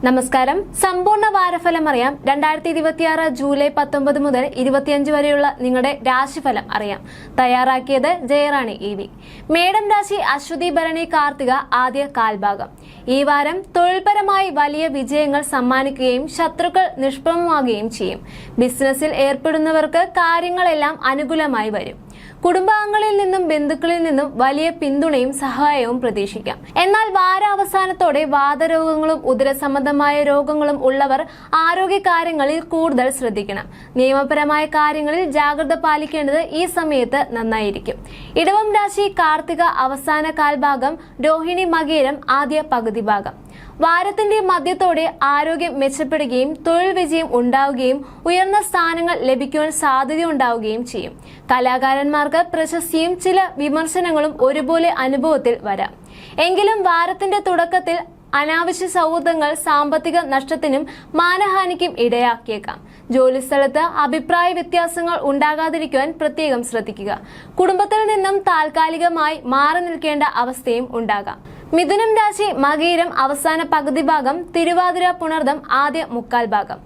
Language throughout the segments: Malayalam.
നമസ്കാരം. സമ്പൂർണ്ണ വാരഫലം അറിയാം. 2026 ജൂലൈ 19 മുതൽ 25 വരെയുള്ള നിങ്ങളുടെ രാശിഫലം അറിയാം. തയ്യാറാക്കിയത് ജയറാണി EV. മേടം രാശി അശ്വതി ഭരണി കാർത്തിക ആദ്യ കാൽഭാഗം. ഈ വാരം തൊഴിൽപരമായി വലിയ വിജയങ്ങൾ സമ്മാനിക്കുകയും ശത്രുക്കൾ നിഷ്പ്രഭമാകുകയും ചെയ്യും. ബിസിനസ്സിൽ ഏർപ്പെടുന്നവർക്ക് കാര്യങ്ങളെല്ലാം അനുകൂലമായി വരും. കുടുംബാംഗങ്ങളിൽ നിന്നും ബന്ധുക്കളിൽ നിന്നും വലിയ പിന്തുണയും സഹായവും പ്രതീക്ഷിക്കാം. എന്നാൽ വാരാവസാനത്തോടെ വാതരോഗങ്ങളും ഉദരസംബന്ധമായ രോഗങ്ങളും ഉള്ളവർ ആരോഗ്യകാര്യങ്ങളിൽ കൂടുതൽ ശ്രദ്ധിക്കണം. നിയമപരമായ കാര്യങ്ങളിൽ ജാഗ്രത പാലിക്കേണ്ടത് ഈ സമയത്ത് നന്നായിരിക്കും. ഇടവം രാശി കാർത്തിക അവസാന കാൽഭാഗം, രോഹിണി മകേരം ആദ്യ പകുതി ഭാഗം. വാരത്തിന്റെ മധ്യത്തോടെ ആരോഗ്യം മെച്ചപ്പെടുകയും തൊഴിൽ വിജയം ഉണ്ടാവുകയും ഉയർന്ന സ്ഥാനങ്ങൾ ലഭിക്കുവാൻ സാധ്യതയുണ്ടാവുകയും ചെയ്യും. കലാകാരന്മാർക്ക് പ്രശസ്തിയും ചില വിമർശനങ്ങളും ഒരുപോലെ അനുഭവത്തിൽ വരാം. എങ്കിലും വാരത്തിന്റെ തുടക്കത്തിൽ അനാവശ്യ സൗഹൃദങ്ങൾ സാമ്പത്തിക നഷ്ടത്തിനും മാനഹാനിക്കും ഇടയാക്കിയേക്കാം. ജോലിസ്ഥലത്ത് അഭിപ്രായ വ്യത്യാസങ്ങൾ ഉണ്ടാകാതിരിക്കുവാൻ പ്രത്യേകം ശ്രദ്ധിക്കുക. കുടുംബത്തിൽ നിന്നും താൽക്കാലികമായി മാറി നിൽക്കേണ്ട അവസ്ഥയും ഉണ്ടാകാം. മിഥുനം രാശി മകീരം അവസാന പകുതി ഭാഗം, തിരുവാതിര പുണർദം ആദ്യ മുക്കാൽ ഭാഗം.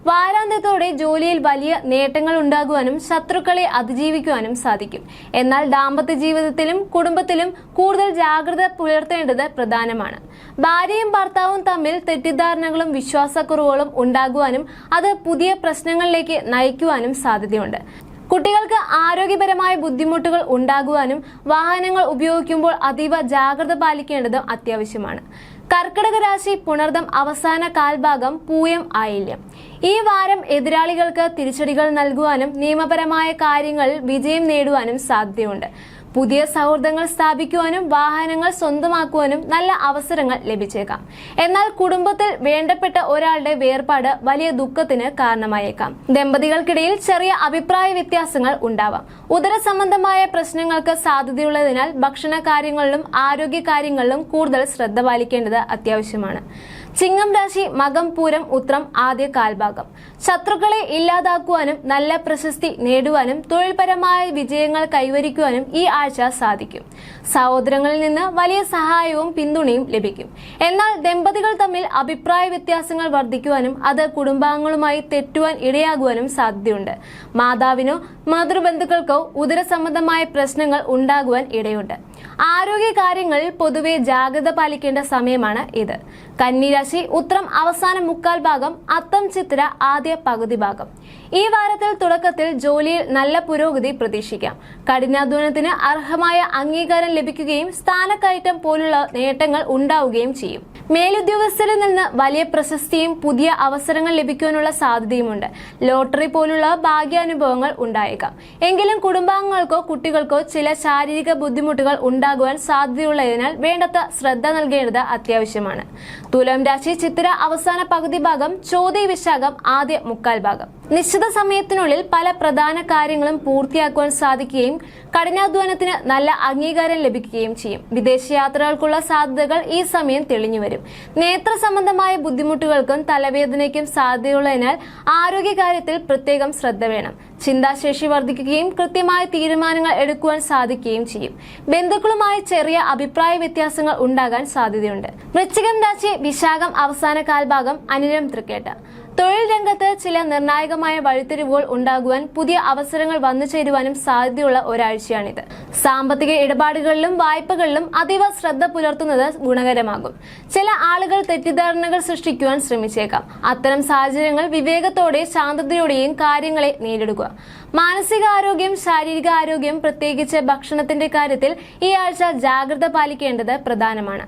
വാരാന്ത്യത്തോടെ ജോലിയിൽ വലിയ നേട്ടങ്ങൾ ഉണ്ടാകുവാനും ശത്രുക്കളെ അതിജീവിക്കുവാനും സാധിക്കും. എന്നാൽ ദാമ്പത്യ ജീവിതത്തിലും കുടുംബത്തിലും കൂടുതൽ ജാഗ്രത പുലർത്തേണ്ടത് പ്രധാനമാണ്. ഭാര്യയും ഭർത്താവും തമ്മിൽ തെറ്റിദ്ധാരണകളും വിശ്വാസക്കുറവുകളും ഉണ്ടാകുവാനും അത് പുതിയ പ്രശ്നങ്ങളിലേക്ക് നയിക്കുവാനും സാധ്യതയുണ്ട്. കുട്ടികൾക്ക് ആരോഗ്യപരമായ ബുദ്ധിമുട്ടുകൾ ഉണ്ടാകുവാനും വാഹനങ്ങൾ ഉപയോഗിക്കുമ്പോൾ അതീവ ജാഗ്രത പാലിക്കേണ്ടത് അത്യാവശ്യമാണ്. കർക്കിടക രാശി പുണർദം അവസാന കാൽഭാഗം, പൂയം ആയില്യം. ഈ വാരം എതിരാളികൾക്ക് തിരിച്ചടികൾ നൽകുവാനും നിയമപരമായ കാര്യങ്ങളിൽ വിജയം നേടുവാനും സാധ്യതയുണ്ട്. പുതിയ സൗഹൃദങ്ങൾ സ്ഥാപിക്കുവാനും വാഹനങ്ങൾ സ്വന്തമാക്കുവാനും നല്ല അവസരങ്ങൾ ലഭിച്ചേക്കാം. എന്നാൽ കുടുംബത്തിൽ വേണ്ടപ്പെട്ട ഒരാളുടെ വേർപാട് വലിയ ദുഃഖത്തിന് കാരണമായേക്കാം. ദമ്പതികൾക്കിടയിൽ ചെറിയ അഭിപ്രായ വ്യത്യാസങ്ങൾ ഉണ്ടാവാം. ഉദര സംബന്ധമായ പ്രശ്നങ്ങൾക്ക് സാധ്യതയുള്ളതിനാൽ ഭക്ഷണ കാര്യങ്ങളിലും ആരോഗ്യ കാര്യങ്ങളിലും കൂടുതൽ ശ്രദ്ധ പാലിക്കേണ്ടത് അത്യാവശ്യമാണ്. ചിങ്ങം രാശി മകം പൂരം ഉത്രം ആദ്യ കാൽഭാഗം. ശത്രുക്കളെ ഇല്ലാതാക്കുവാനും നല്ല പ്രശസ്തി നേടുവാനും തൊഴിൽപരമായ വിജയങ്ങൾ കൈവരിക്കുവാനും ഈ ആഴ്ച സാധിക്കും. സഹോദരങ്ങളിൽ നിന്ന് വലിയ സഹായവും പിന്തുണയും ലഭിക്കും. എന്നാൽ ദമ്പതികൾ തമ്മിൽ അഭിപ്രായ വ്യത്യാസങ്ങൾ വർദ്ധിക്കുവാനും അത് കുടുംബാംഗങ്ങളുമായി തെറ്റുവാൻ ഇടയാകുവാനും സാധ്യതയുണ്ട്. മാതാവിനോ മാതൃബന്ധുക്കൾക്കോ ഉദര സംബന്ധമായ പ്രശ്നങ്ങൾ ഉണ്ടാകുവാൻ ഇടയുണ്ട്. ആരോഗ്യ കാര്യങ്ങളിൽ പൊതുവെ ജാഗ്രത പാലിക്കേണ്ട സമയമാണ് ഇത്. കന്നി രാശി ഉത്രം അവസാന മുക്കാൽ ഭാഗം, അത്തം ചിത്തിര ആദ്യ പകുതി ഭാഗം. ഈ വാരത്തിൽ തുടക്കത്തിൽ ജോലിയിൽ നല്ല പുരോഗതി പ്രതീക്ഷിക്കാം. കഠിനാധ്വാനത്തിന് അർഹമായ അംഗീകാരം ലഭിക്കുകയും സ്ഥാനക്കയറ്റം പോലുള്ള നേട്ടങ്ങൾ ഉണ്ടാവുകയും ചെയ്യും. മേലുദ്യോഗസ്ഥരിൽ നിന്ന് വലിയ പ്രശസ്തിയും പുതിയ അവസരങ്ങൾ ലഭിക്കുവാനുള്ള സാധ്യതയുമുണ്ട്. ലോട്ടറി പോലുള്ള ഭാഗ്യാനുഭവങ്ങൾ ഉണ്ടായേക്കാം. എങ്കിലും കുടുംബാംഗങ്ങൾക്കോ കുട്ടികൾക്കോ ചില ശാരീരിക ബുദ്ധിമുട്ടുകൾ ഉണ്ടാകുവാൻ സാധ്യതയുള്ളതിനാൽ വേണ്ടത്ര ശ്രദ്ധ നൽകേണ്ടത് അത്യാവശ്യമാണ്. തുലാം രാശി ചിത്തിര അവസാന പകുതി ഭാഗം, ചോതി വിശാഖം ആദ്യ മുക്കാൽ ഭാഗം. നിശ്ചിത സമയത്തിനുള്ളിൽ പല പ്രധാന കാര്യങ്ങളും പൂർത്തിയാക്കുവാൻ സാധിക്കുകയും കഠിനാധ്വാനത്തിന് നല്ല അംഗീകാരം ലഭിക്കുകയും ചെയ്യും. വിദേശയാത്രകൾക്കുള്ള സാധ്യതകൾ ഈ സമയം തെളിഞ്ഞു വരും. നേത്ര സംബന്ധമായ ബുദ്ധിമുട്ടുകൾക്കും തലവേദനയ്ക്കും സാധ്യതയുള്ളതിനാൽ ആരോഗ്യകാര്യത്തിൽ പ്രത്യേകം ശ്രദ്ധ വേണം. ചിന്താശേഷി വർദ്ധിക്കുകയും കൃത്യമായ തീരുമാനങ്ങൾ എടുക്കുവാൻ സാധിക്കുകയും ചെയ്യും. ബന്ധുക്കളുമായി ചെറിയ അഭിപ്രായ വ്യത്യാസങ്ങൾ ഉണ്ടാകാൻ സാധ്യതയുണ്ട്. വൃശ്ചികം രാശി വിശാഖം അവസാന കാൽഭാഗം, അനിഴം തൃക്കേട്ട. തൊഴിൽ രംഗത്ത് ചില നിർണായകമായ വഴിത്തിരിവുകൾ ഉണ്ടാകുവാൻ പുതിയ അവസരങ്ങൾ വന്നു ചേരുവാനും സാധ്യതയുള്ള ഒരാഴ്ചയാണിത്. സാമ്പത്തിക ഇടപാടുകളിലും വായ്പകളിലും അതീവ ശ്രദ്ധ പുലർത്തുന്നത് ഗുണകരമാകും. ചില ആളുകൾ തെറ്റിദ്ധാരണകൾ സൃഷ്ടിക്കുവാൻ ശ്രമിച്ചേക്കാം. അത്തരം സാഹചര്യങ്ങൾ വിവേകത്തോടെ ശാന്തതയോടെയും കാര്യങ്ങളെ നേരിടുക. മാനസികാരോഗ്യം, ശാരീരിക ആരോഗ്യം, പ്രത്യേകിച്ച് ഭക്ഷണത്തിന്റെ കാര്യത്തിൽ ഈ ആഴ്ച ജാഗ്രത പാലിക്കേണ്ടത് പ്രധാനമാണ്.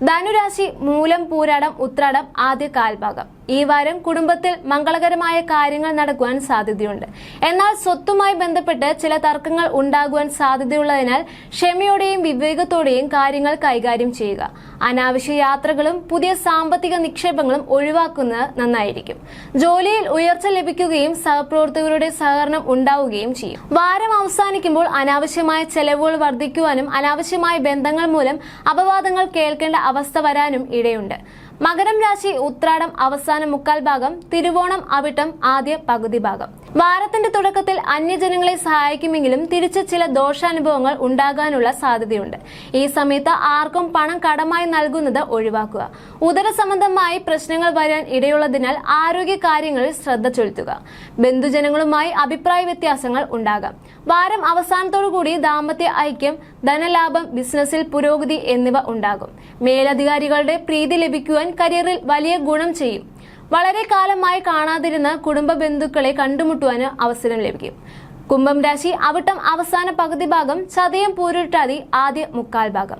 ധനുരാശി മൂലം പൂരാടം ഉത്രാടം ആദ്യ കാൽഭാഗം. ഈ വാരം കുടുംബത്തിൽ മംഗളകരമായ കാര്യങ്ങൾ നടക്കുവാൻ സാധ്യതയുണ്ട്. എന്നാൽ സ്വത്തുമായി ബന്ധപ്പെട്ട് ചില തർക്കങ്ങൾ ഉണ്ടാകുവാൻ സാധ്യതയുള്ളതിനാൽ ക്ഷമയോടെയും വിവേകത്തോടെയും കാര്യങ്ങൾ കൈകാര്യം ചെയ്യുക. അനാവശ്യ യാത്രകളും പുതിയ സാമ്പത്തിക നിക്ഷേപങ്ങളും ഒഴിവാക്കുന്നത് നന്നായിരിക്കും. ജോലിയിൽ ഉയർച്ച ലഭിക്കുകയും സഹപ്രവർത്തകരുടെ സഹകരണം ഉണ്ടാവുകയും ചെയ്യും. വാരം അവസാനിക്കുമ്പോൾ അനാവശ്യമായ ചെലവുകൾ വർദ്ധിക്കുവാനും അനാവശ്യമായ ബന്ധങ്ങൾ മൂലം അപവാദങ്ങൾ കേൾക്കേണ്ട അവസ്ഥ വരാനും ഇടയുണ്ട്. മകരം രാശി ഉത്രാടം അവസാന മുക്കാൽ ഭാഗം, തിരുവോണം അവിട്ടം ആദ്യ പകുതി ഭാഗം. വാരത്തിന്റെ തുടക്കത്തിൽ അന്യജനങ്ങളെ സഹായിക്കുമെങ്കിലും തിരിച്ച് ചില ദോഷാനുഭവങ്ങൾ ഉണ്ടാകാനുള്ള സാധ്യതയുണ്ട്. ഈ സമയത്ത് ആർക്കും പണം കടമായി നൽകുന്നത് ഒഴിവാക്കുക. ഉദര സംബന്ധമായി പ്രശ്നങ്ങൾ വരാൻ ഇടയുള്ളതിനാൽ ആരോഗ്യ കാര്യങ്ങളിൽ ശ്രദ്ധ ചെലുത്തുക. ബന്ധുജനങ്ങളുമായി അഭിപ്രായ വ്യത്യാസങ്ങൾ ഉണ്ടാകാം. വാരം അവസാനത്തോടുകൂടി ദാമ്പത്യ ഐക്യം, ധനലാഭം, ബിസിനസ്സിൽ പുരോഗതി എന്നിവ ഉണ്ടാകും. മേലധികാരികളുടെ പ്രീതി ലഭിക്കുവാൻ കരിയറിൽ വലിയ ഗുണം ചെയ്യും. വളരെ കാലമായി കാണാതിരുന്ന കുടുംബ ബന്ധുക്കളെ കണ്ടുമുട്ടുവാന് അവസരം ലഭിക്കും. കുംഭം രാശി അവിട്ടം അവസാന പകുതി ഭാഗം, ചതയം പൂരുരുട്ടാതി ആദ്യ മുക്കാൽ ഭാഗം.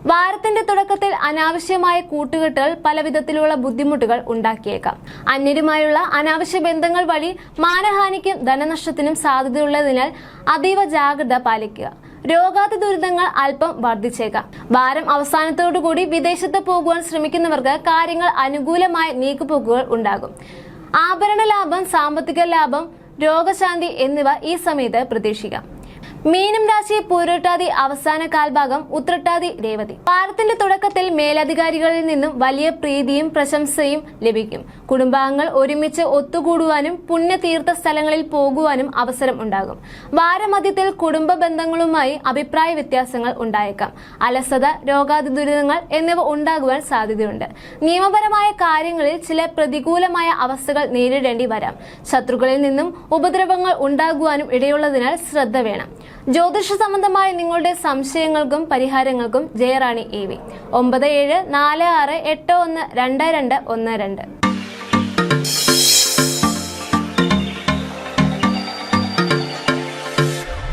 വാരത്തിന്റെ തുടക്കത്തിൽ അനാവശ്യമായ കൂട്ടുകെട്ടുകൾ പലവിധത്തിലുള്ള ബുദ്ധിമുട്ടുകൾ ഉണ്ടാക്കിയേക്കാം. അന്യരുമായുള്ള അനാവശ്യ ബന്ധങ്ങൾ വഴി മാനഹാനിക്കും ധനനഷ്ടത്തിനും സാധ്യതയുള്ളതിനാൽ അതീവ ജാഗ്രത പാലിക്കുക. രോഗാതി ദുരിതങ്ങൾ അല്പം വർദ്ധിച്ചേക്കാം. വാരം അവസാനത്തോടുകൂടി വിദേശത്ത് പോകുവാൻ ശ്രമിക്കുന്നവർക്ക് കാര്യങ്ങൾ അനുകൂലമായ നീക്കുപോക്കുകൾ ഉണ്ടാകും. ആഭരണ ലാഭം, സാമ്പത്തിക ലാഭം, രോഗശാന്തി എന്നിവ ഈ സമയത്ത് പ്രതീക്ഷിക്കാം. മീനം രാശി പൂരുരുട്ടാതി അവസാന കാൽഭാഗം, ഉത്രട്ടാതി രേവതി. വാരത്തിന്റെ തുടക്കത്തിൽ മേലധികാരികളിൽ നിന്നും വലിയ പ്രീതിയും പ്രശംസയും ലഭിക്കും. കുടുംബാംഗങ്ങൾ ഒരുമിച്ച് ഒത്തുകൂടുവാനും പുണ്യതീർത്ഥ സ്ഥലങ്ങളിൽ പോകുവാനും അവസരം ഉണ്ടാകും. വാരമധ്യത്തിൽ കുടുംബ ബന്ധങ്ങളുമായി അഭിപ്രായ വ്യത്യാസങ്ങൾ ഉണ്ടായേക്കാം. അലസത, രോഗാതി ദുരിതങ്ങൾ എന്നിവ ഉണ്ടാകുവാൻ സാധ്യതയുണ്ട്. നിയമപരമായ കാര്യങ്ങളിൽ ചില പ്രതികൂലമായ അവസ്ഥകൾ നേരിടേണ്ടി വരാം. ശത്രുക്കളിൽ നിന്നും ഉപദ്രവങ്ങൾ ഉണ്ടാകുവാനും ഇടയുള്ളതിനാൽ ശ്രദ്ധ വേണം. ജ്യോതിഷ സംബന്ധമായ നിങ്ങളുടെ സംശയങ്ങൾക്കും പരിഹാരങ്ങൾക്കും ജയറാണി EV 9746812212.